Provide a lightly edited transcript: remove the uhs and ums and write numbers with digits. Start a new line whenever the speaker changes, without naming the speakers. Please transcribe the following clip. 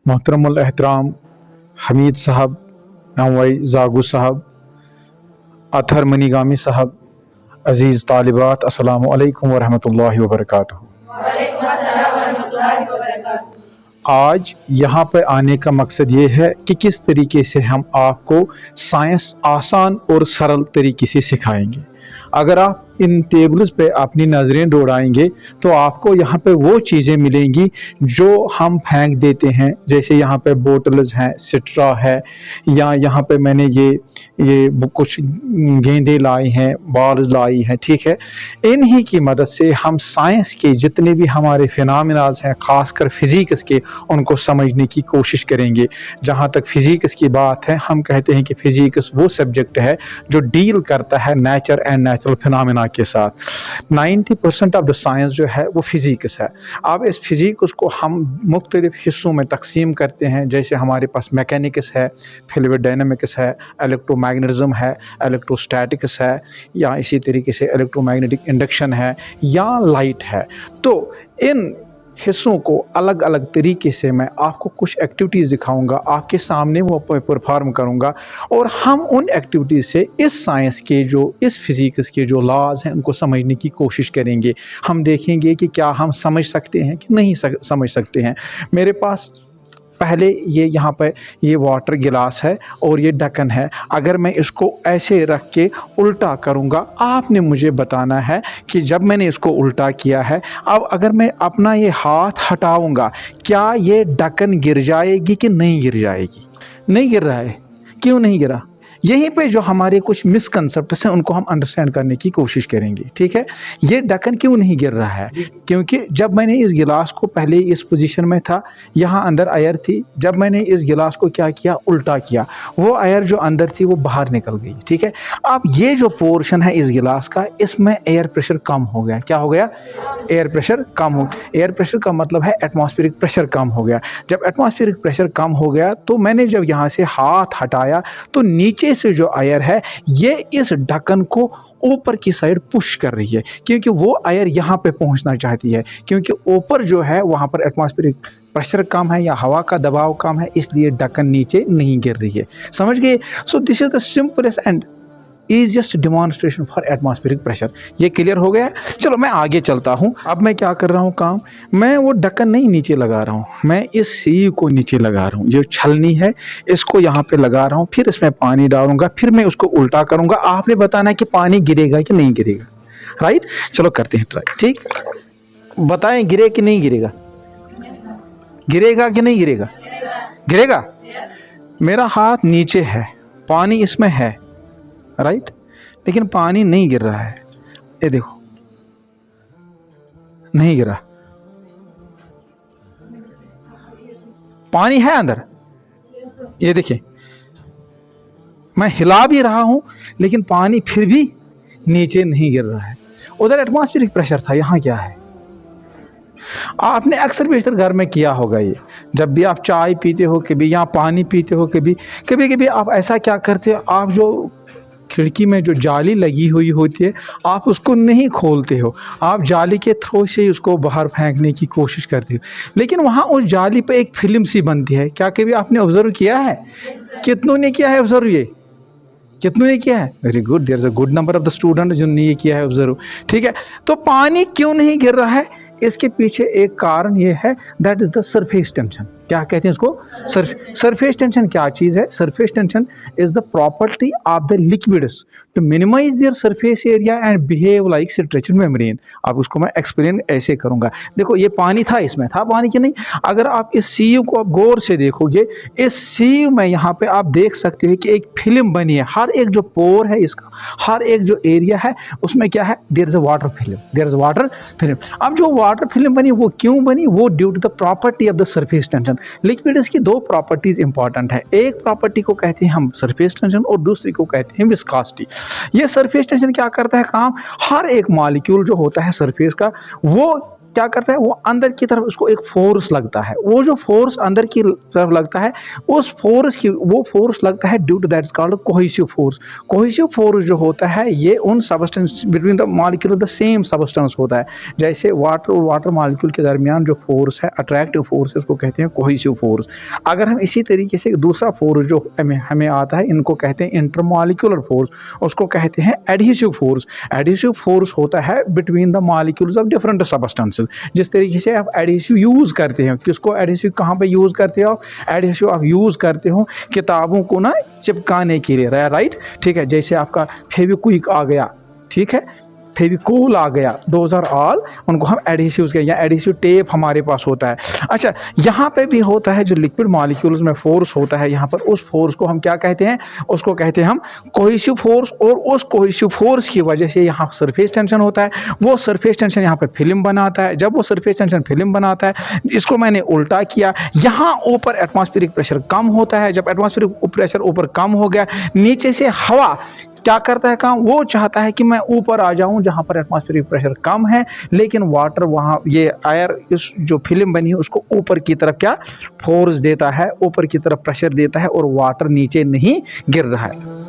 मोहतरमुल एहतराम हमीद साहब, एम.वाई. जागू साहब, अतहर मनीगामी साहब, अज़ीज़ तालिबात, अस्सलामु अलैकुम वरहमतुल्लाहि वबरकातुहू। आज यहाँ पर आने का मकसद ये है कि किस तरीके से हम आपको साइंस आसान और सरल तरीके से सिखाएंगे। अगर आप इन टेबल्स पे अपनी नज़रें दौड़ाएंगे तो आपको यहाँ पे वो चीज़ें मिलेंगी जो हम फेंक देते हैं, जैसे यहाँ पे बोटल्स हैं, स्ट्रॉ है, या यहाँ पे मैंने ये कुछ गेंदे लाए हैं, बॉल्स लाई हैं, ठीक है। इन्हीं की मदद से हम साइंस के जितने भी हमारे फिनोमेनाज हैं, ख़ासकर फिज़िक्स के, उनको समझने की कोशिश करेंगे। जहाँ तक फिज़िक्स की बात है, हम कहते हैं कि फ़िज़िक्स वो सब्जेक्ट है जो डील करता है नेचर एंड नेचुरल फिनोमेना के साथ। 90% ऑफ द साइंस जो है वो फिज़िक्स है। अब इस फिज़िक्स को हम मुख्तलिफ हिस्सों में तकसीम करते हैं, जैसे हमारे पास मैकेनिक्स है, फ्लूइड डायनामिक्स है, इलेक्ट्रोमैग्नेटिज्म है, इलेक्ट्रोस्टैटिक्स है, या इसी तरीके से इलेक्ट्रोमैग्नेटिक इंडक्शन है, या लाइट है। तो इन हिस्सों को अलग अलग तरीके से मैं आपको कुछ एक्टिविटीज़ दिखाऊंगा, आपके सामने वो परफॉर्म करूंगा, और हम उन एक्टिविटीज़ से इस साइंस के इस फिज़िक्स के जो लॉज हैं उनको समझने की कोशिश करेंगे। हम देखेंगे कि क्या हम समझ सकते हैं कि नहीं समझ सकते हैं। मेरे पास पहले यहाँ पर ये वाटर गिलास है और ये ढक्कन है। अगर मैं इसको ऐसे रख के उल्टा करूँगा, आपने मुझे बताना है कि जब मैंने इसको उल्टा किया है, अब अगर मैं अपना ये हाथ हटाऊँगा, क्या ये ढक्कन गिर जाएगी कि नहीं गिर जाएगी? नहीं गिर रहा है। क्यों नहीं गिरा? यहीं पे जो हमारे कुछ मिसकंसेप्ट्स हैं उनको हम अंडरस्टैंड करने की कोशिश करेंगे, ठीक है। ये ढक्कन क्यों नहीं गिर रहा है? क्योंकि जब मैंने इस गिलास को पहले इस पोजीशन में था, यहाँ अंदर एयर थी, जब मैंने इस गिलास को क्या किया, उल्टा किया, वो एयर जो अंदर थी वो बाहर निकल गई, ठीक है। अब ये जो पोर्शन है इस गिलास का, इसमें एयर प्रेशर कम हो गया। क्या हो गया? एयर प्रेशर कम हो। एयर प्रेशर का मतलब है एटमॉस्फेरिक प्रेशर कम हो गया। जब एटमॉस्फेरिक प्रेशर कम हो गया तो मैंने जब यहाँ से हाथ हटाया तो नीचे से जो एयर है ये इस ढक्कन को ऊपर की साइड पुश कर रही है, क्योंकि वो एयर यहाँ पे पहुंचना चाहती है, क्योंकि ऊपर जो है वहाँ पर एटमॉस्फेरिक प्रेशर कम है या हवा का दबाव कम है, इसलिए ढक्कन नीचे नहीं गिर रही है। समझ गए? So this is the simplest and easiest demonstration for atmospheric pressure. ये क्लियर हो गया? चलो मैं आगे चलता हूँ। अब मैं क्या कर रहा हूँ काम, मैं वो ढक्कन नहीं नीचे लगा रहा हूँ, मैं इस सी को नीचे लगा रहा हूँ। जो छलनी है इसको यहाँ पे लगा रहा हूँ, फिर इसमें पानी डालूंगा, फिर मैं उसको उल्टा करूंगा। आपने बताना है कि पानी गिरेगा कि नहीं गिरेगा, राइट? चलो करते हैं ट्राई, ठीक? बताएं गिरे कि नहीं गिरेगा? गिरेगा कि नहीं गिरेगा? गिरेगा। मेरा हाथ नीचे है, पानी इसमें है, राइट, लेकिन पानी नहीं गिर रहा है। ये देखो, नहीं गिरा। पानी है अंदर, ये देखिए, मैं हिला भी रहा हूं लेकिन पानी फिर भी नीचे नहीं गिर रहा है। उधर एटमॉस्फेरिक प्रेशर था, यहां क्या है? आपने अक्सर बेशतर घर में किया होगा ये, जब भी आप चाय पीते हो कभी, या पानी पीते हो कभी कभी आप ऐसा क्या करते हो, आप जो खिड़की में जो जाली लगी हुई होती है आप उसको नहीं खोलते हो, आप जाली के थ्रू से उसको बाहर फेंकने की कोशिश करते हो, लेकिन वहाँ उस जाली पे एक फिल्म सी बनती है। क्या कभी आपने ऑब्जर्व किया है? कितनों ने किया है ऑब्जर्व? ये कितनों ने किया है? Very good, there is a good number of the student जिन्होंने ये किया है ऑब्जर्व, ठीक है। तो पानी क्यों नहीं गिर रहा है? इसके पीछे एक कारण ये है, that is the surface tension. क्या कहते हैं उसको? सरफेस टेंशन क्या चीज है? Surface tension is the property of the liquids to minimise their surface area and behave like stretched membrane. अब उसको मैं एक्सप्लेन ऐसे करूंगा। देखो, ये पानी था, इसमें था पानी कि नहीं? अगर आप इस सीयू को आप गौर से देखोगे, इस सीयू में यहाँ पे आप देख सकते हो कि एक फिल्म बनी है। हर एक जो पोर है इसका, हर एक जो एरिया है उसमें क्या है? There is a water film, there is water film. अब जो वाटर फिल्म बनी वो क्यों बनी? वो due to the property of the surface tension. Liquids की दो प्रॉपर्टीज इंपॉर्टेंट है, एक प्रॉपर्टी को कहते हैं हम सरफेस टेंशन और दूसरी को कहते हैं विस्कोसिटी। ये सरफेस टेंशन क्या करता है काम? हर एक मॉलिक्यूल जो होता है सरफेस का, वो क्या करता है, वो अंदर की तरफ उसको एक फोर्स लगता है। वो जो फोर्स अंदर की तरफ लगता है, उस फोर्स की वो फोर्स लगता है due to that's called cohesive force. Cohesive force जो होता है ये उन substance between the molecule of the same substance होता है। जैसे वाटर और वाटर मॉलिक्यूल के दरमियान जो फोर्स है, अट्रैक्टिव फोर्स है, उसको कहते हैं कोहेसिव फोर्स। अगर हम इसी तरीके से दूसरा फोर्स जो हमें आता है, इनको कहते हैं इंटरमॉलिक्यूलर फोर्स, उसको कहते हैं एडहेसिव फोर्स। एडहेसिव फोर्स होता है between the molecules of different substances. जिस तरीके से आप एडहेसिव यूज़ करते हैं, किसको एडहेसिव कहाँ पे यूज़ करते हो? एडहेसिव आप यूज़ करते हो किताबों को ना चिपकाने के लिए, राइट, ठीक है। जैसे आपका फेविक्विक आ गया, ठीक है, फेविकोल आ गया, दोज आर ऑल, उनको हम एडहेसिव्स कहते हैं, या एडहेसिव टेप हमारे पास होता है। अच्छा, यहाँ पे भी होता है जो लिक्विड मॉलिक्यूल्स में फोर्स होता है, यहाँ पर उस फोर्स को हम क्या कहते हैं? उसको कहते हैं हम कोहेसिव फोर्स। और उस कोहेसिव फोर्स की वजह से यहाँ सरफेस टेंशन होता है। वो सरफेस टेंशन यहाँ पे फिल्म बनाता है। जब वो सरफेस टेंशन फिल्म बनाता है, इसको मैंने उल्टा किया, यहाँ ऊपर एटमॉस्फेरिक प्रेशर कम होता है। जब एटमॉस्फेरिक प्रेशर ऊपर कम हो गया, नीचे से हवा क्या करता है काम? वो चाहता है कि मैं ऊपर आ जाऊं जहां पर एटमॉस्फेरिक प्रेशर कम है, लेकिन वाटर वहां, ये एयर, इस जो फिल्म बनी है उसको ऊपर की तरफ क्या फोर्स देता है, ऊपर की तरफ प्रेशर देता है, और वाटर नीचे नहीं गिर रहा है।